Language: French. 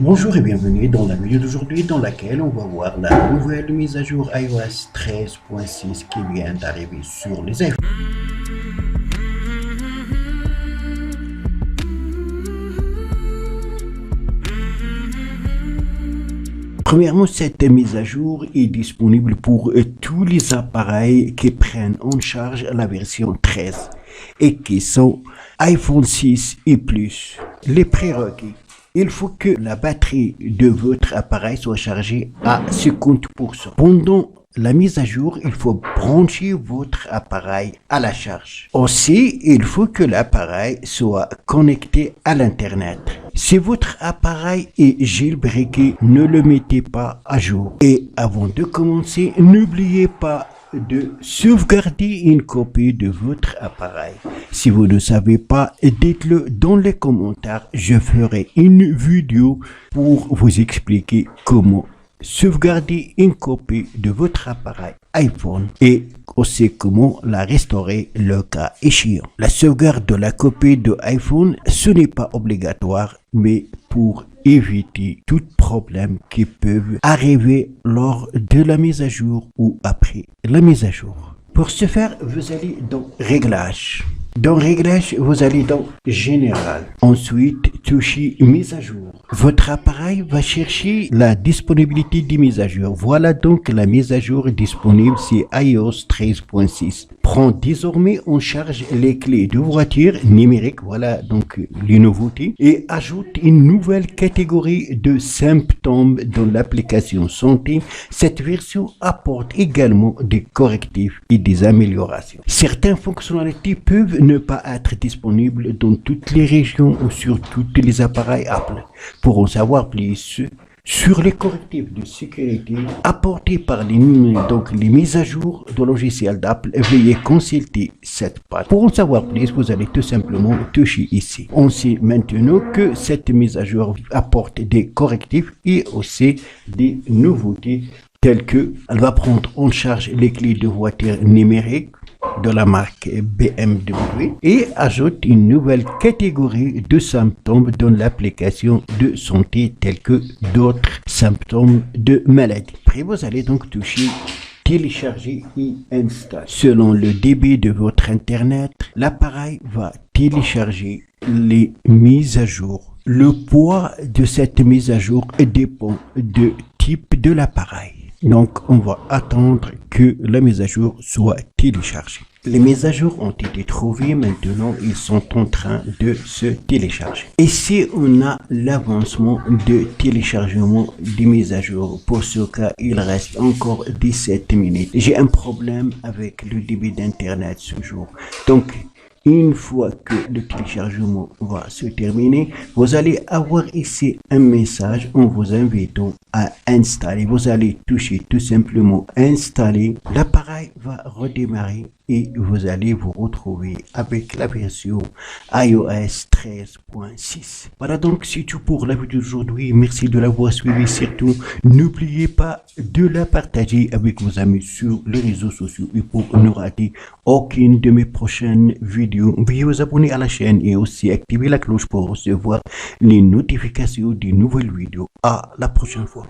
Bonjour et bienvenue dans la vidéo d'aujourd'hui dans laquelle on va voir la nouvelle mise à jour iOS 13.6 qui vient d'arriver sur les iPhones. Premièrement, cette mise à jour est disponible pour tous les appareils qui prennent en charge la version 13 et qui sont iPhone 6 et plus. Les prérequis. Il faut que la batterie de votre appareil soit chargée à 50%. Pendant la mise à jour, il faut brancher votre appareil à la charge. Aussi, il faut que l'appareil soit connecté à l'Internet. Si votre appareil est jailbreaké, ne le mettez pas à jour. Et avant de commencer, n'oubliez pas de sauvegarder une copie de votre appareil. Si vous ne savez pas, dites-le dans les commentaires. Je ferai une vidéo pour vous expliquer comment sauvegarder une copie de votre appareil iPhone et aussi comment la restaurer le cas échéant. La sauvegarde de la copie de iPhone, ce n'est pas obligatoire, mais pour éviter tout problème qui peuvent arriver lors de la mise à jour ou après la mise à jour. Pour ce faire, vous allez dans Réglages. Dans Réglages, vous allez dans Général. Ensuite, touchez Mise à jour. Votre appareil va chercher la disponibilité des mises à jour. Voilà donc la mise à jour disponible, c'est iOS 13.6. Prend désormais en charge les clés de voiture numérique, voilà donc les nouveautés, et ajoute une nouvelle catégorie de symptômes dans l'application santé. Cette version apporte également des correctifs et des améliorations. Certaines fonctionnalités peuvent ne pas être disponibles dans toutes les régions ou sur tous les appareils Apple. Pour en savoir plus sur les correctifs de sécurité apportés par les mises à jour de logiciels d'Apple, veuillez consulter cette page. Pour en savoir plus, vous allez tout simplement toucher ici. On sait maintenant que cette mise à jour apporte des correctifs et aussi des nouveautés telles que elle va prendre en charge les clés de voiture numériques de la marque BMW et ajoute une nouvelle catégorie de symptômes dans l'application de santé tels que d'autres symptômes de maladie. Après, vous allez donc toucher télécharger et installer. Selon le débit de votre internet, l'appareil va télécharger les mises à jour. Le poids de cette mise à jour dépend du type de l'appareil. Donc, on va attendre que la mise à jour soit téléchargée. Les mises à jour ont été trouvées, maintenant ils sont en train de se télécharger. Ici, on a l'avancement de téléchargement des mises à jour. Pour ce cas, il reste encore 17 minutes. J'ai un problème avec le débit d'internet ce jour. Donc, une fois que le téléchargement va se terminer, vous allez avoir ici un message en vous invitant à installer. Vous allez toucher tout simplement installer. L'appareil va redémarrer et vous allez vous retrouver avec la version iOS 13.6. Voilà donc c'est tout pour la vidéo d'aujourd'hui. Merci de l'avoir suivi. Surtout, n'oubliez pas de la partager avec vos amis sur les réseaux sociaux et pour ne rater aucune de mes prochaines vidéos. Veuillez vous abonner à la chaîne et aussi activer la cloche pour recevoir les notifications des nouvelles vidéos. À la prochaine fois.